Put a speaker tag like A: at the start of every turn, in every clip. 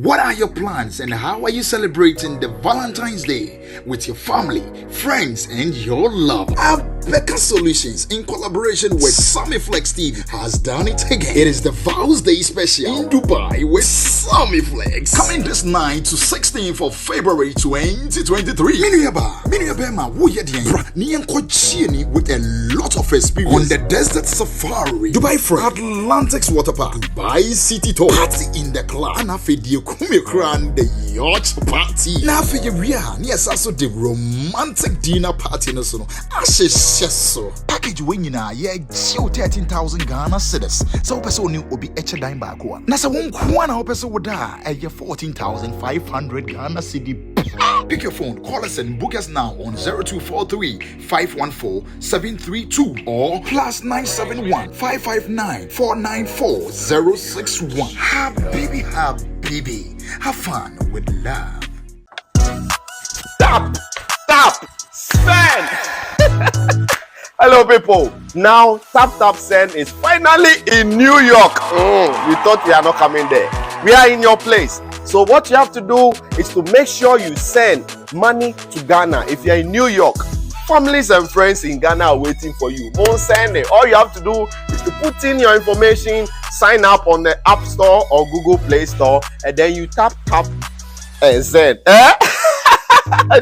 A: What are your plans and how are you celebrating the Valentine's Day with your family, friends, and your love? Becca Solutions, in collaboration with Sammy Flex TV, has done it again. It is the Vows Day special in Dubai with Sammy Flex. Coming this 9 to 16th of February 2023. Miniaba, with a lot of experience on the desert safari, Dubai Free, Atlantic's Water Park, Dubai City Tour, party in the club, and the yacht party. Now for you, yes, also the romantic dinner party. So package winning yeah, 13,000 Ghana cedis. So person new will be each dime back one. Nasa one kwana person would die at 14,500 Ghana cedi. Pick your phone, call us and book us now on 0243 514 732 or +971 559 494 061. Habibi, have fun with love.
B: Stop, spend. Hello people, now Tap Send is finally in New York. You thought we are not coming there. We are in your place. So what you have to do is to make sure you send money to Ghana. If you're in New York, families and friends in Ghana are waiting for you. Don't send it. All you have to do is to put in your information, sign up on the App Store or Google Play Store, and then you tap and send.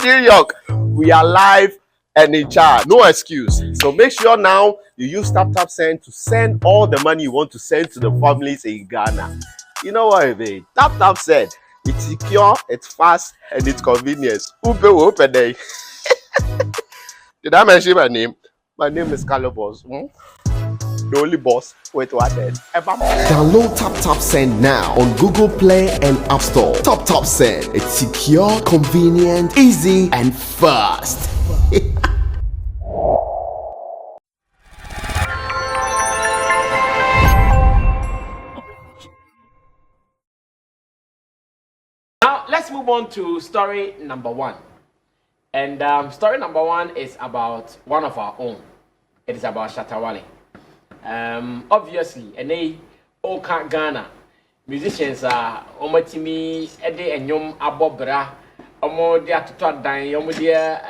B: New York, we are live and in charge, no excuse. So make sure now you use Tap Send to send all the money you want to send to the families in Ghana. You know what I mean? Tap Send. It's secure, it's fast, and it's convenient. Open day. Did I mention my name? My name is Calabos. The only boss. Wait, what then?
C: Download Tap Send now on Google Play and App Store. Tap Send. It's secure, convenient, easy, and fast.
D: Now let's move on to story number one. And story number one is about one of our own. It is about Shatta Wale. Obviously, and Oka Ghana musicians are Omatimi, Ede and Yom Abobra, Omodia to talk down, Omodia,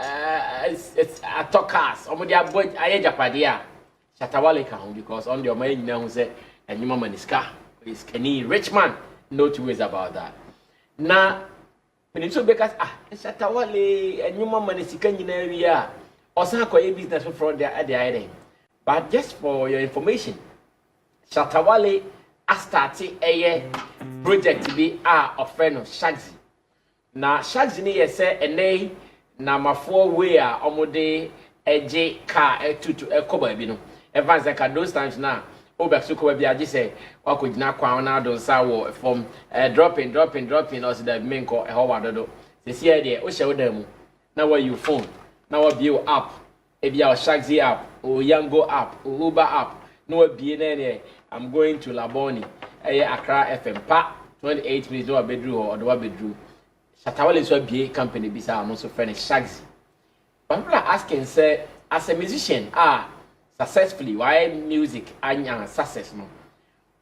D: it's a talkers, Omodia boy, Ayaja Padia, Shatta Wale can because on your main now said, and your mama is car, is any rich man, no two ways about that. Now, when it's so because Shatta Wale and your mama is in area, or some business for there at the island. But just for your information, Shatta Wale has started a project to be a friend of Shaxi. Now Shaxi ni say ene na mafo way a omode eje car to a koba bi no. Evans like those times now. Obexu koba bi age say wakogina kwan na don sa wo from dropping or the main ko e ho wadodo. This year there o she wodamu. Na where you phone. Na what view app. If you have Shaxi app, or Yango app, or Uber app, no BNN, I'm going to Laboni, Accra FM, pa 28 minutes, no bedroom or the bedroom. Shatta Wale is a BA company, beside also friend Shaxi. But people are asking, say, as a musician, successfully, why music and success, no?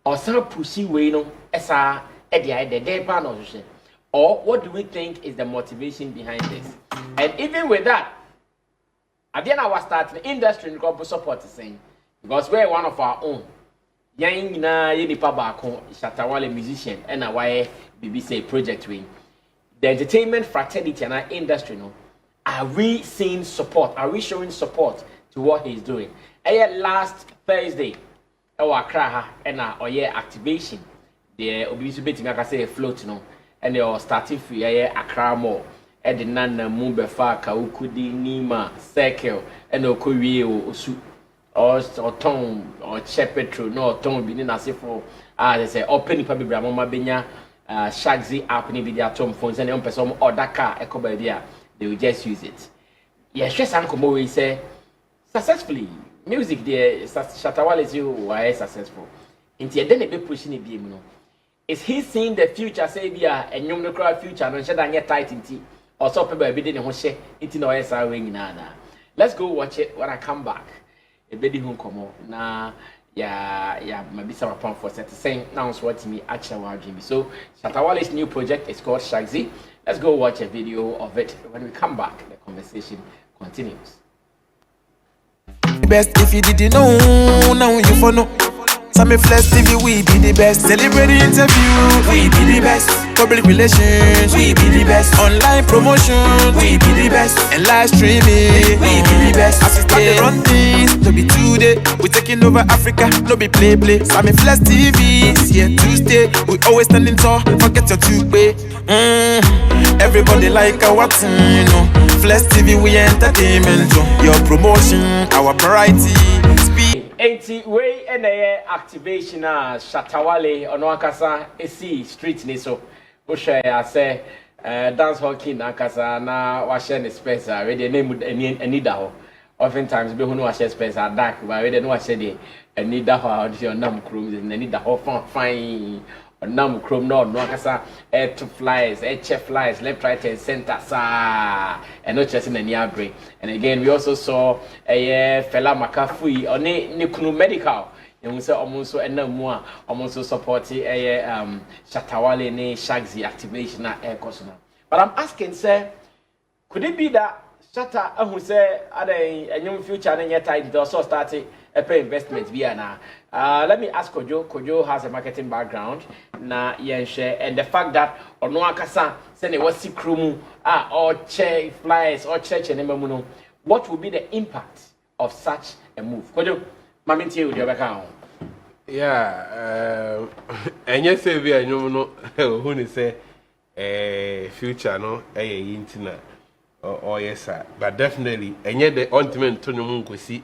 D: Or some pussy way, no, SR, the day pan or what do we think is the motivation behind this? And even with that, at the end of our start, the industry and support is saying because we're one of our own. Yang na yenipa baako Shatta Wale musician and why BBC project wing. The entertainment fraternity and our industry no are we seeing support? Are we showing support to what he's doing? Last Thursday, our Accra and our activation. The obviously betting I can say float no and they are starting free Accra Mall. Edinana Mumbefa Kaukudi Nima Circle and Okoye Osu or Tom or Chepetro no Tom Binin Asifo they say open Pabi Bramoma Benya Shaxi app ni video Tom phones and on person or Dakar Ecobadia they will just use it. Yes, just Uncle we say successfully music there Shatta Wale is you why successful. Until then be pushing it no. Is he seeing the future say bia and you no crowd future no shada get tight in tea. Also, people be didn't share it in our wing nana. Let's go watch it when I come back. A baby who come on. Na yeah, maybe some upon for set saying now what me actually want dream. So Shatta Wale's new project is called Shaxi. Let's go watch a video of it. When we come back, the conversation continues.
E: Best if you didn't know, now you for know. Sammy Flex TV, we be the best. Celebrity interview, we be the best. Public relations, we be the best. Online promotion, we be the best. And live streaming, we be the best. As we start to run things, no be today. We taking over Africa, no be play. Sammy Flex TV, here Tuesday. We always standing tall, forget your two-way. Everybody like our team, no. Flex TV, we entertainment. Your promotion, our variety.
D: Enti way and activation Shatta Wale ono akasa esi street ni so wo hwe ya say dance hall king akasa na wa share ne space we dey name any da ho oftentimes be hu no wa share space dark but we dey no wa share dey any da ho audition nam chrome any da ho fine nam chrome no akasa to flies chef flies left right and center sa and no chasing any outbreak. And again, we also saw a fella Makafui or ne kunu medical. You say almost and no more, almost supporting a Shatta Wale ne Shaxi activation at air cosna. But I'm asking, sir, could it be that Shatta who say are a new future and yet I also started a pay investment via now? Let me ask Kojo. Kojo has a marketing background. Na share and the fact that Onoakasa send it was sikrumu or che flies or church and ememuno. What will be the impact of such a move? Kojo, maminti with your background.
F: Yeah, and yes, we are no who say future no internet or yes sir, but definitely and yet the ultimate to no see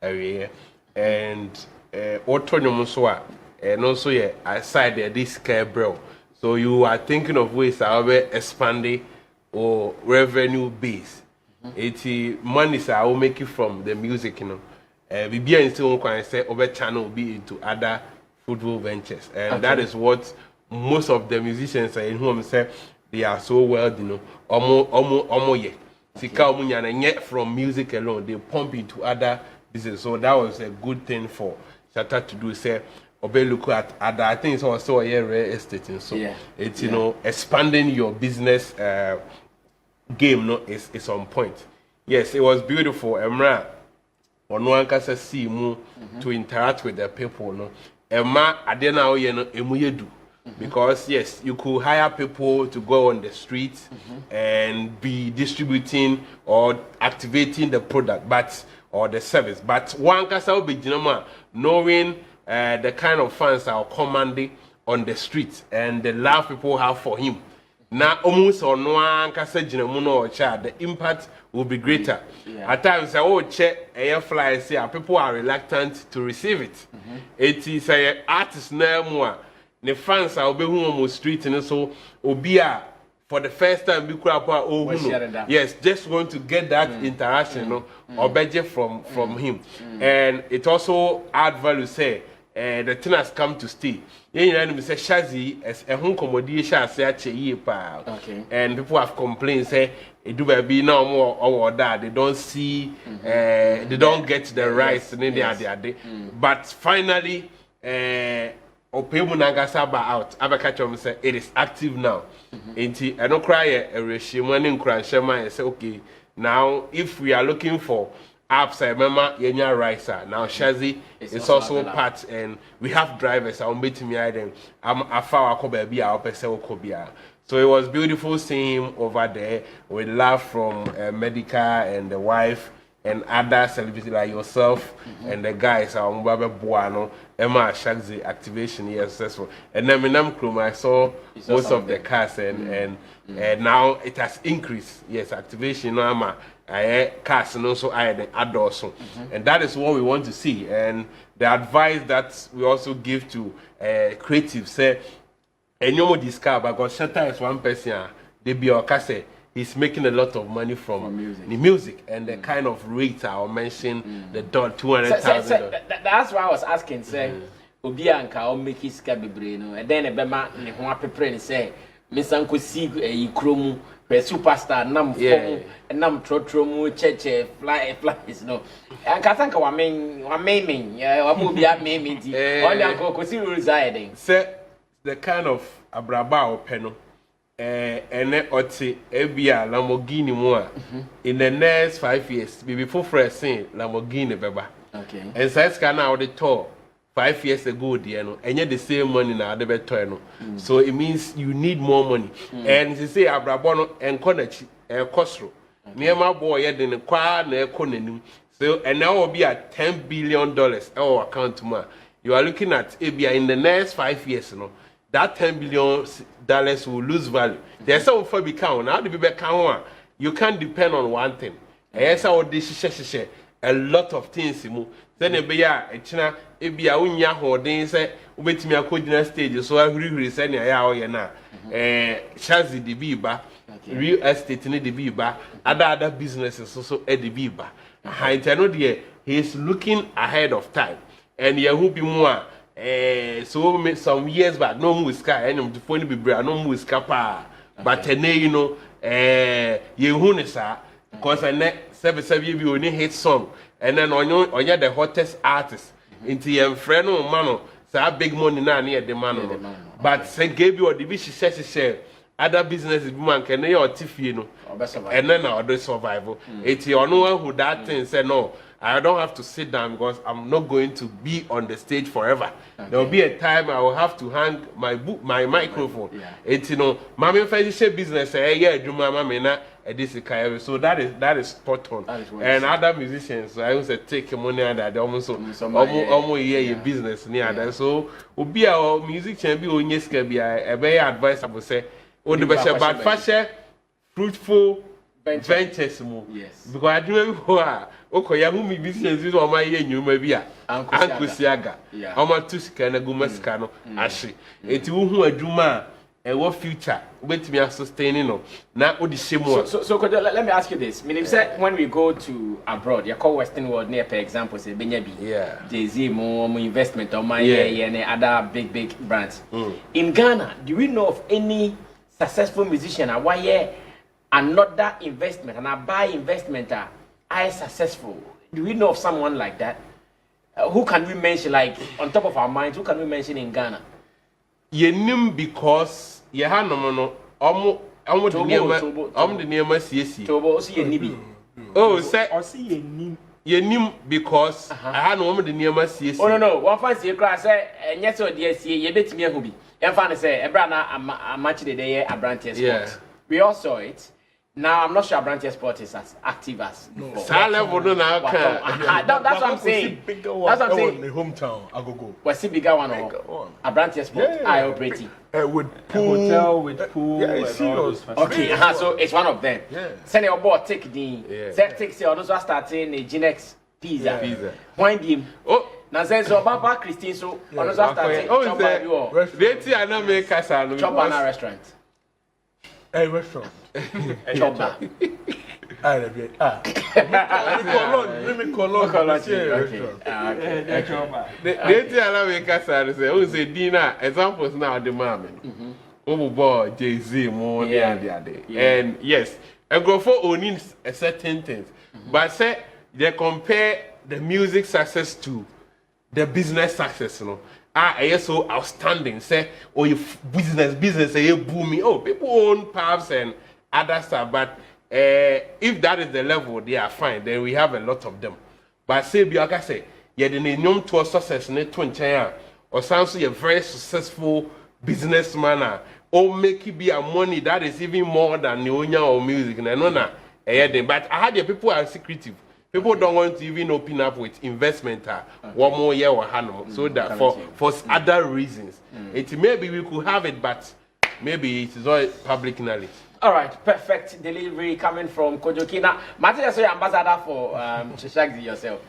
F: area and autonomous so and also yeah aside there this care bro. So you are thinking of ways how we expanding or revenue base. Money I will make it from the music, you know. We be still can say over channel be into other football ventures, and that is what most of the musicians are in whom say they are so well, you know. Omo ye. Sika omunya from music alone, they pump into other business. So that was a good thing for Shatta to do. Say, obe look at other. I think it's also a real estate, and so it's you know expanding your business game. No, is on point. Yes, it was beautiful. Emra. Or no one can see mu to interact with the people, no. Emma, adena oye no emuyedu. Because yes, you could hire people to go on the streets and be distributing or activating the product, or the service. But one can say be knowing the kind of fans are commanding on the streets and the love people have for him. Now, almost on one can say or child, the impact will be greater. At times, check air flies here. People are reluctant to receive it. It is a artist now. The fans are be on the street and so obia for the first time be yes, just want to get that interaction, or budget from him, and it also add value. Say the thing has come to stay. You know, say Shaxi as a home accommodation and people have complained say it do be no more or that they don't see they don't get the rights and then but finally Opemu Nagasaba out Abakachom say it is active now. Inti I don't cry a regime in Kranshema and say okay, now if we are looking for apps, I remember Yenya Ricer. Now Shaxi is also part, and we have drivers. I'll meet me then. I'm a far baby. I'll Kobia. So it was beautiful seeing him over there with love from Medica and the wife and other celebrities like yourself and the guys. Our Mbabe Buano, Emma Shaxi activation here successful. And then I saw most of the cars and now it has increased. Yes, activation. No, Emma. Cast and also the adults, and that is what we want to see. And the advice that we also give to creatives say, and you know discover because Shatta is one person. They be our case. He's making a lot of money from the music and the kind of rate I mentioned the $200,000.
D: That's why I was asking. Say, Obianka or make his cabibrino, and then a bema ne ho apepre say, Miss Uncle see a chromo. superstar nam form nam trotro mu cheche flies no and kasanka wa main wa mu bia main di on the ko si residing
F: say the kind of abraba openo ene oti ebia Lamborghini mu a in the next 5 years before fresh Lamborghini beba
D: okay
F: and size can now the tour 5 years ago, dear, no, and yet the same money now the better, no. So it means you need more money. And they say Abrabono and Konachi, Costro, near my boy, yet in the choir, near Konenu. So, and now will be at $10 billion our account to man. You are looking at ABI in the next 5 years, no. That $10 billion will lose value. There's some for become now the be count. You can't depend on one thing. Yes, I would share a lot of things. Then a bear, a china, a be a unya holding, say, wait me a codina stage, so I really send a hour now. Shaxi the Biba, real estate in the Biba, other businesses also at the Biba. I know dear, he is looking ahead of time, and you will be more. So some years back, no whisker, and I'm the phone be bra, no whisker pa, but you know, you hunesa, because I net 7 you only hit song. And then on you the hottest artist into your friend or mano, so big money now near the man. But say gave you a division share other businesses man can or tiff you know, and then I'll do survival. It's your no one who that thing said no. I don't have to sit down because I'm not going to be on the stage forever. Okay. There will be a time I will have to hang my book, my microphone. Yeah. It's you know, mommy financial business. Yeah, do my mommy na this is so that is spot on. And other musicians, I also take money and that almost your business near that. So, will be our music can be on yes can be a very advice I would say. Oh, the best about fashion, fruitful ventures more. Yes. Because I do remember. Okay, ya who me business is on my year, you may be a Uncle Siaga. How much to scan a gumascano, Ashi. It who a Juma and what future wait me sustaining no. Now, what the same one.
D: So, let me ask you this. Meaning, when we go to abroad, you call Western world near, for example, say Benyabi, Jay-Z, more investment on my and other big brands. In Ghana, do we know of any successful musician? Why another investment and I buy investment? I successful. Do we know of someone like that? Who can we mention, like on top of our minds? Who can we mention in Ghana?
F: Yenim because ye ha no no omo the name CSC.
D: Tobo osi yenibi.
F: Oh, say osi yenim because I ha no the name CSC.
D: Oh no, one fancy cry say enye so de sie ye betimi ahu bi. Emfa say ebra na match the day Abrantes Sport. We all saw it. Now I'm not sure Abrantes Sport is as active as before.
F: That's
D: what I'm saying. That's what I'm saying.
G: The hometown, I go.
D: What's the bigger one? Abrantes Sport. I operating.
G: With pool, hotel, with pool.
F: Yeah, it's serious.
D: Okay, so it's one of them. Yeah. Send your board take the. Take say others are starting the Ginex pizza. Wind him. Oh. Now say so Baba Christine so others are starting.
F: Oh, they I not make us a
D: restaurant.
G: A restaurant.
D: Chopper.
G: Let me call
F: say dinner examples now the moment. Boy Jay-Z more and yes, I go for owning a certain things. But say they compare the music success to the business success, you know. So outstanding. Say, oh, your business, say, booming. Oh, people own pubs and other stuff. But if that is the level, they are fine. Then we have a lot of them. But say, Bianca say, yeah, the name to a success in it or sounds like a very successful businessman, or make it be a money that is even more than the owner or music. But I had the people are secretive. People don't want to even open up with investment one more year or hand so that for other reasons. It maybe we could have it, but maybe it is all public knowledge.
D: All right, perfect delivery coming from Kojokina. Martin, you're ambassador for Shaxi yourself.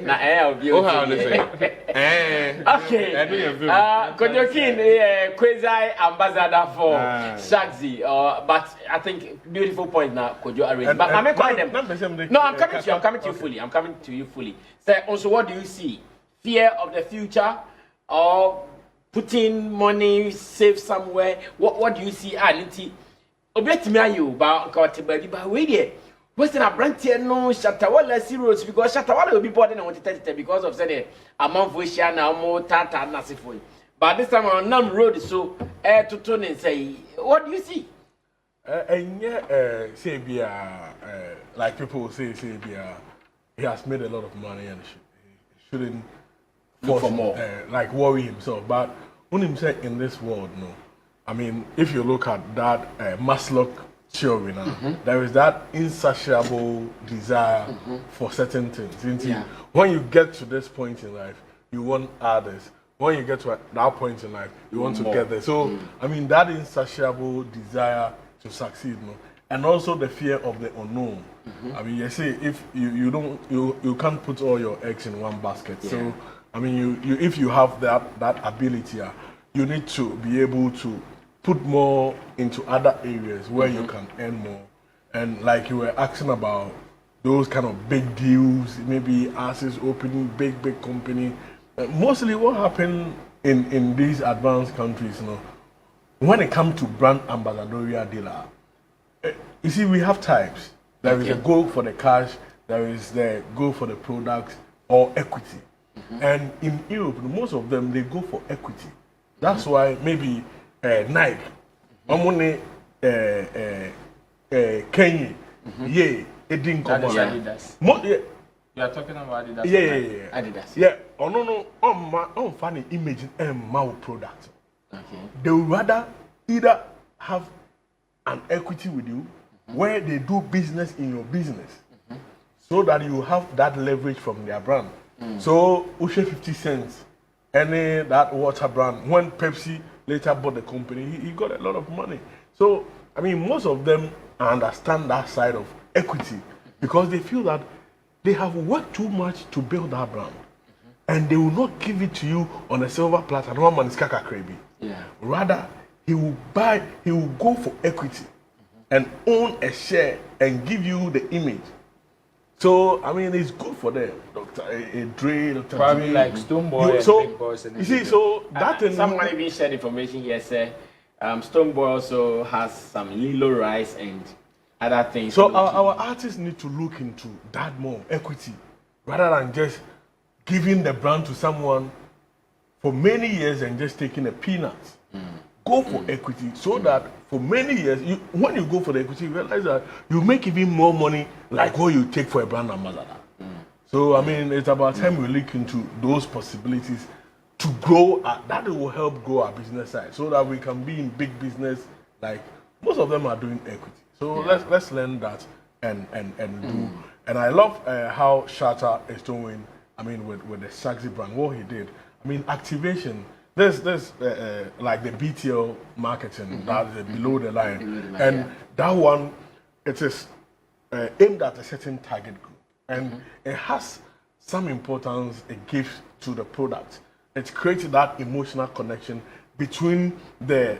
D: Na be
F: Oh, how they say?
D: Okay. Kojokin, quasi ambassador for Shaxi. But I think beautiful point now, Kojo arranged. But I'm calling them. No, I'm coming to you. I'm coming to you fully. I'm coming to you fully. So also, what do you see? Fear of the future, or putting money safe somewhere? What do you see? Aniti, obetimi ayo ba nka baby ba we there. Western Abrantier no Shatta Wale serious because Shatta Wale will be boarding on 30 because of say amount for share now more tata nasiful. But this time on Nam Road so to turn and say, what do you see?
G: And yeah, say like people say he has made a lot of money and he shouldn't
D: Look for more.
G: Like worry himself. But when him say in this world, no, I mean if you look at that Maslow theory now, there is that insatiable desire for certain things. When you get to this point in life, you want others. When you get to that point in life, you want to get there. So I mean that insatiable desire to succeed, no, and also the fear of the unknown. I mean, you see, if you can't put all your eggs in one basket. So I mean, you if you have that ability, you need to be able to put more into other areas where you can earn more. And like you were asking about those kind of big deals, maybe artists opening big company. Mostly what happened in these advanced countries, you know, when it comes to brand ambassadorial dealer, you see, we have types. There is a go for the cash, there is the go for the products or equity. And in Europe, most of them, they go for equity. That's why maybe Nike, Kenya, it didn't come out.
D: You are talking about Adidas.
G: Yeah.
D: Adidas.
G: Yeah. Oh no, on funny image and my product.
D: Okay.
G: They would rather either have an equity with you where they do business in your business so that you have that leverage from their brand. So Ushe 50 cents, any that water brand, when Pepsi later bought the company, he got a lot of money. So I mean most of them understand that side of equity because they feel that they have worked too much to build that brand. And they will not give it to you on a silver platter. No man is kaka crazy.
D: Yeah.
G: Rather, he will go for equity and own a share and give you the image. So I mean, it's good for them, Dr. Dre.
H: Probably like Stoneboy
G: so,
H: and Big Boss. And
G: you see, so that
D: someone even shared information here. Say, Stoneboy also has some Lilo rice and other things.
G: So our artists need to look into that more equity, rather than just giving the brand to someone for many years and just taking a peanut. Go for equity so that for many years, when you go for the equity, you realize that you make even more money like what you take for a brand ambassador. So, I mean, it's about time we look into those possibilities to grow. That will help grow our business side so that we can be in big business. Like most of them are doing equity. So let's learn that and do. And I love how Shatta is doing. I mean, with the Shaxi brand, what he did. I mean, activation. There's like the BTL marketing, that is below the line. And that one, it is aimed at a certain target group. And it has some importance it gives to the product. It creates that emotional connection between the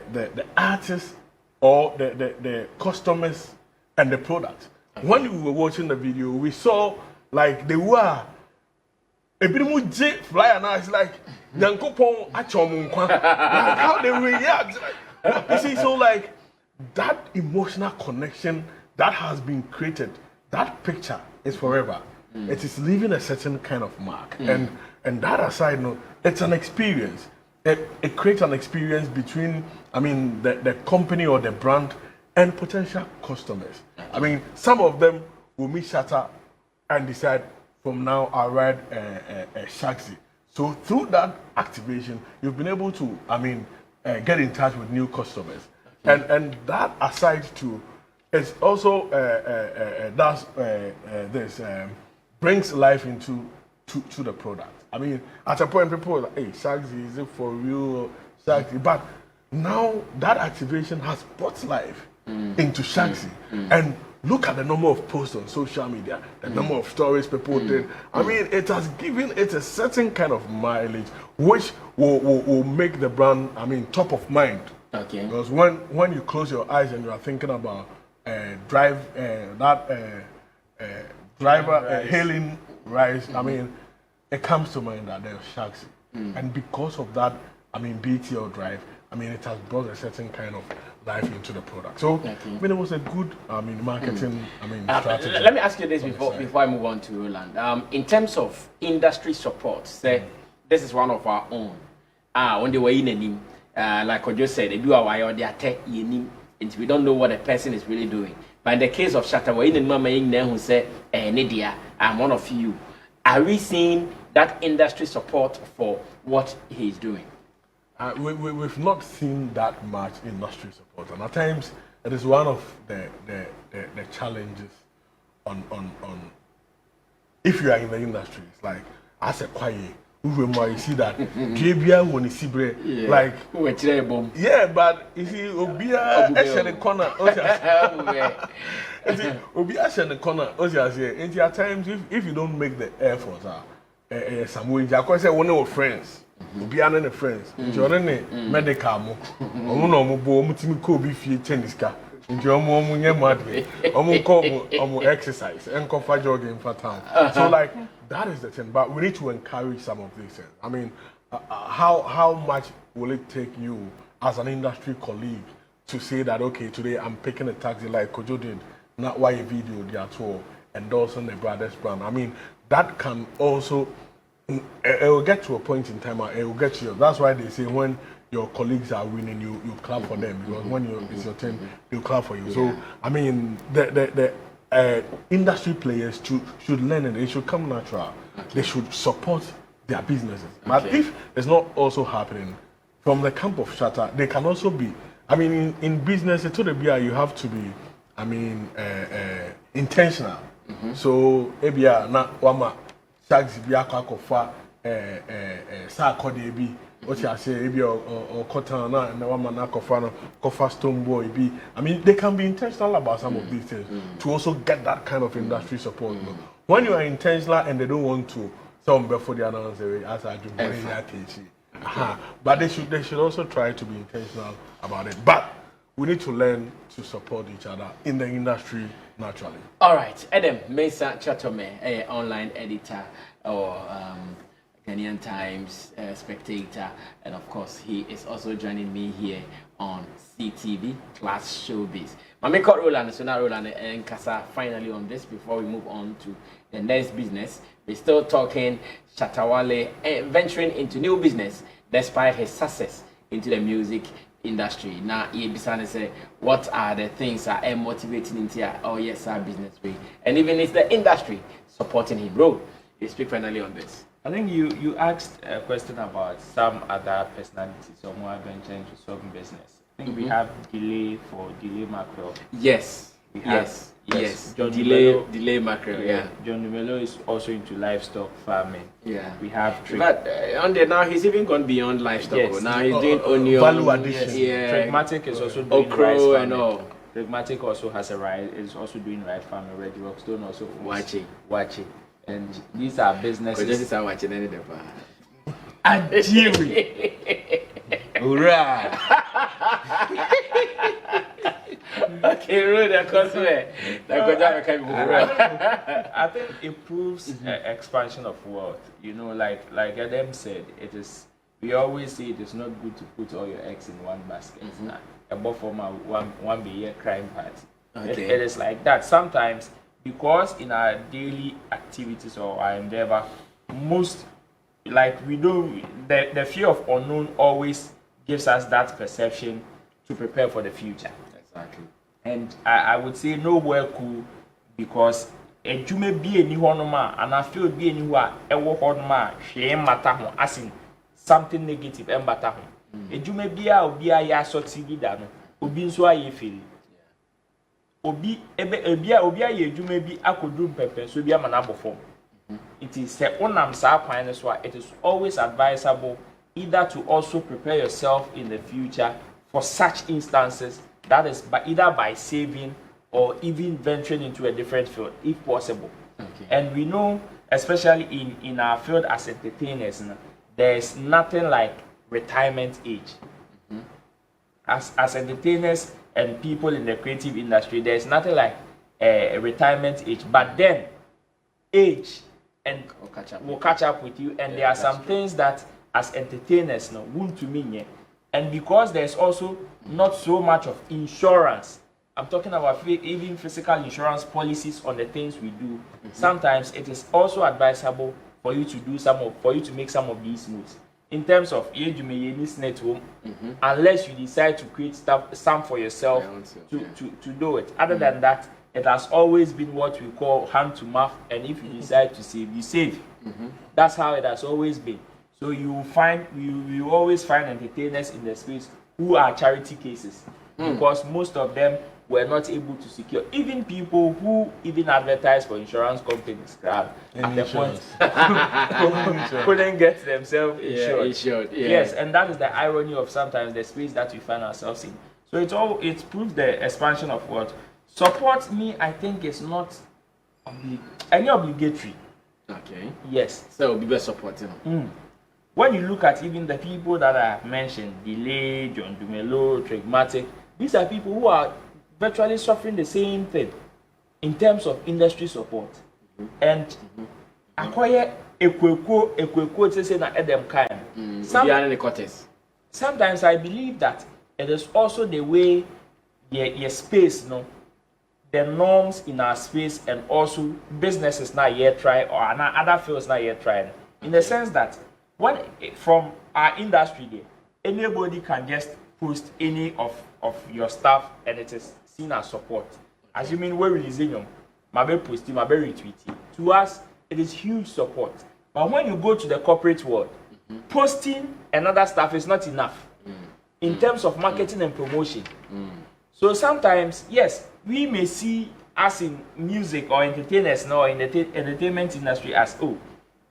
G: artist or the customers and the product. When we were watching the video, we saw like they were a bit more flyer now. It's like like how they react. You see, so like that emotional connection that has been created, that picture is forever. It is leaving a certain kind of mark. And that aside, no, it's an experience. It creates an experience between, I mean, the company or the brand and potential customers. I mean, some of them will meet Shatta and decide, from now I ride a Shaxi. So through that activation, you've been able to, I mean, get in touch with new customers. And that aside too, it's also brings life into the product. I mean, at a point people are like, hey, Shaxi, is it for real? Shaxi. But now that activation has brought life into Shaxi. And look at the number of posts on social media, the number of stories people did. I mean, it has given it a certain kind of mileage, which will make the brand, I mean, top of mind.
D: Okay.
G: Because when you close your eyes and you are thinking about driver hailing rice, I mean, it comes to mind that there's Shaxi. And because of that, I mean, BTL drive, I mean, it has brought a certain kind of life into the product. So, I mean, it was a good, I mean, marketing, I mean, strategy.
D: Let me ask you this before I move on to Roland. In terms of industry support, say, this is one of our own. When they were in a name, like I just said, they do our they attack and we don't know what a person is really doing. But in the case of Shatta Wale, in Mama who said, Nidia, I'm one of you. Are we seeing that industry support for what he's doing?
G: We've not seen that much industry support, and at times it is one of the challenges on if you are in the industry. It's like as a quiet, you see that JBL when you see like yeah, but you see Obia in the corner, Obia in the corner. And at times if you don't make the effort, some way, I say one of our friends. Obi and the friends. You're medical mo. No mo bo mo timi ko bi fie tennis ka. Nti omo nye mad way. Omo exercise and come for jogging for town. So like that is the thing. But we need to encourage some of these things. I mean, how much will it take you as an industry colleague to say that okay, today I'm picking a taxi like Kojo did, not why a video there at all, endorsing the brothers brand. I mean, that can also it will get to a point in time. It will get to you. That's why they say when your colleagues are winning, you clap for them, because when it's your turn, they'll clap for you. Yeah. So I mean, the industry players should learn it. It should come natural. Okay. They should support their businesses. Okay. But if it's not also happening from the camp of Shatta, they can also be. I mean, in business, to the BI, you have to be. I mean, intentional. So maybe not wama. Shaxi bi akwa sa akode bi o ti ase ebi o cotton na wama na kofa no kofa stone boy bi. I mean, they can be intentional about some of these things to also get that kind of industry support. When you are intentional and they don't want to some before the announcer as I do but they should also try to be intentional about it. But we need to learn to support each other in the industry naturally. All
D: right, Adam Mesa Chatome, online editor or Ghanaian Times Spectator, and of course he is also joining me here on CTV Class Showbiz. Mame called Roland, so now Roland and Kasa finally on this before we move on to the next business. We're still talking Shatta Wale venturing into new business despite his success into the music industry. Now, Yebisane say, what are the things that are motivating into our business way? And even it's the industry supporting him. Bro, you speak finally on this.
H: I think you asked a question about some other personalities or more venturing into some business. I think we have Delay for Delay Mackerel.
D: Yes. Yes. John delay mackerel. Yeah.
H: John Numelo is also into livestock farming.
D: Yeah.
H: We have
D: but on there now he's even gone beyond livestock. Yes. Now he's doing onion
G: value addition.
D: Yeah.
H: Pragmatic is also doing rice farming.
D: And all.
H: Pragmatic also has a rice. Is also doing rice farming. Red Rockstone also watching. And these are businesses.
D: Just are watching any of
H: Hurrah!
D: Okay, Rude,
H: I think it proves expansion of wealth. You know, like Adam said, it is. We always say it is not good to put all your eggs in one basket. Above for my one be a crime party. Okay. It is like that sometimes because in our daily activities or our endeavor, most like we don't the fear of unknown always gives us that perception to prepare for the future.
D: Exactly.
H: And I would say nowhere cool because a jume be any honoma and I feel be anywhere a walk on ma shame matter as in something negative and matter. A jume be a ya sorti dano obi so aye feel. Obi a ye jume bi akodum pepe so bi amana bofom. It is say onam sa kwan so it is always advisable either to also prepare yourself in the future for such instances. That is either by saving or even venturing into a different field if possible.
D: Okay.
H: And we know, especially in our field as entertainers, there's nothing like retirement age. As entertainers and people in the creative industry, there's nothing like a retirement age. But then age and will catch up with you, and there are some things that as entertainers won't to mean. And because there's also not so much of insurance, I'm talking about even physical insurance policies on the things we do. Sometimes it is also advisable for you to make some of these moves. In terms of you may use net home, unless you decide to create some for yourself to do it. Other than that, it has always been what we call hand to mouth, and if you decide to save, you save. That's how it has always been. So you always find entertainers in the space who are charity cases, because most of them were not able to secure. Even people who even advertise for insurance companies at the point couldn't get themselves insured. Yes, and that is the irony of sometimes the space that we find ourselves in. So it proves the expansion of what support me. I think is not any obligatory.
D: Okay.
H: Yes.
D: So be best supporting.
H: When you look at even the people that I have mentioned, Delay, John Dumelo, Trigmatic, these are people who are virtually suffering the same thing in terms of industry support. And acquire equal to say na Edem kind. Sometimes I believe that it is also the way your space, the norms in our space, and also businesses not yet try, or other fields not yet tried. In the sense that when from our industry there, anybody can just post any of your stuff and it is seen as support. Assuming we're releasing them, maybe posting, maybe retweeting. To us, it is huge support. But when you go to the corporate world, posting and other stuff is not enough in terms of marketing and promotion. So sometimes, yes, we may see us in music or entertainers in the entertainment industry as,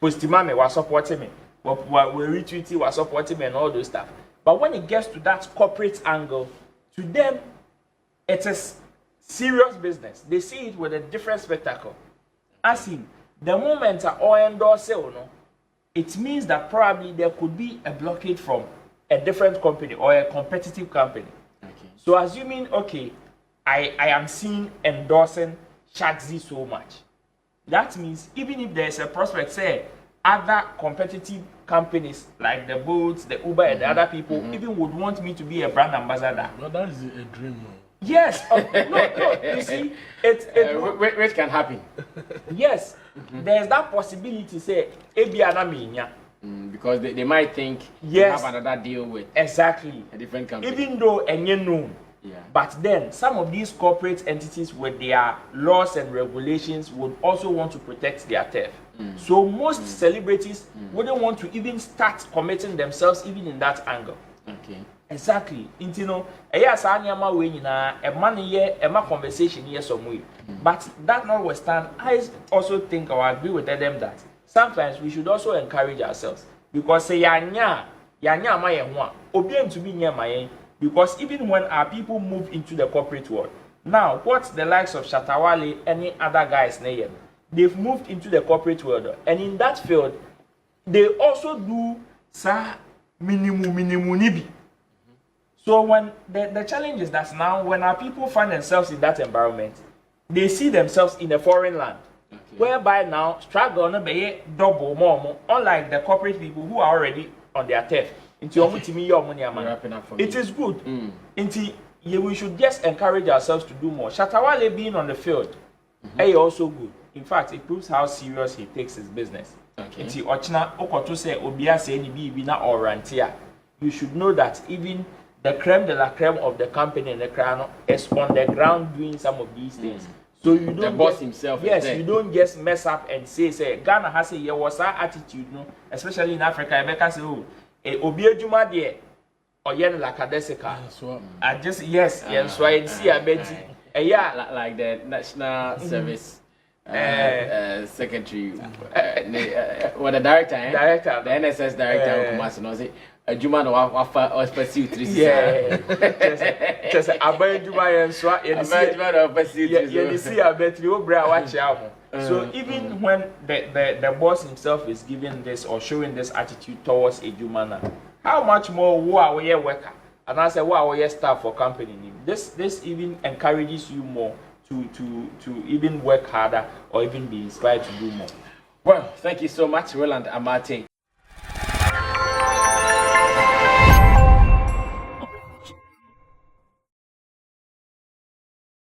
H: postimame was supporting me, we retweeting was supporting me and all those stuff. But when it gets to that corporate angle, to them, it is serious business. They see it with a different spectacle. As in, the moment I endorse it means that probably there could be a blockade from a different company or a competitive company. Okay. So assuming, I am seen endorsing Shaxi so much. That means even if there's a prospect, say, other competitive companies like the Bolts, the Uber, and the other people even would want me to be a brand ambassador.
G: Well, that is a dream.
H: Yes. No. You see,
D: which can happen.
H: Yes. There's that possibility, say,
D: because they might think you have another deal with
H: exactly
D: a different company.
H: Even though known. Yeah. But then some of these corporate entities with their laws and regulations would also want to protect their turf. So most celebrities wouldn't want to even start committing themselves even in that angle.
D: Okay.
H: Exactly. A conversation here somewhere. But that notwithstanding, I also think or agree with them that sometimes we should also encourage ourselves. Because say because even when our people move into the corporate world, now what the likes of Shatta Wale, any other guys, they've moved into the corporate world, and in that field, they also do minimum. So when the challenge is that now when our people find themselves in that environment, they see themselves in a foreign land, whereby now struggle no be double more, unlike the corporate people who are already on their turf. It is good. We should just encourage ourselves to do more. Shatta Wale being on the field is also good. In fact, it proves how serious he takes his business. You should know that even the creme de la creme of the company and the crown is on the ground doing some of these things. So you don't
D: the boss himself.
H: Yes, you don't just mess up and say Ghana has a was our attitude, especially in Africa. Rebecca say, Obiejuma there or yen like a desica. I just so I see a bed.
D: Like the national service secretary, what the director,
H: Director.
D: the NSS director, Kumasi, no say. Juma no wa pursue 3.
H: Yeah. Just about Juma and so you see a better watch out. So even when the boss himself is giving this or showing this attitude towards a Juma, how much more who are we worker? And I say who are we staff for company? This even encourages you more to even work harder or even be inspired to do more.
D: Well, thank you so much, Roland Amate.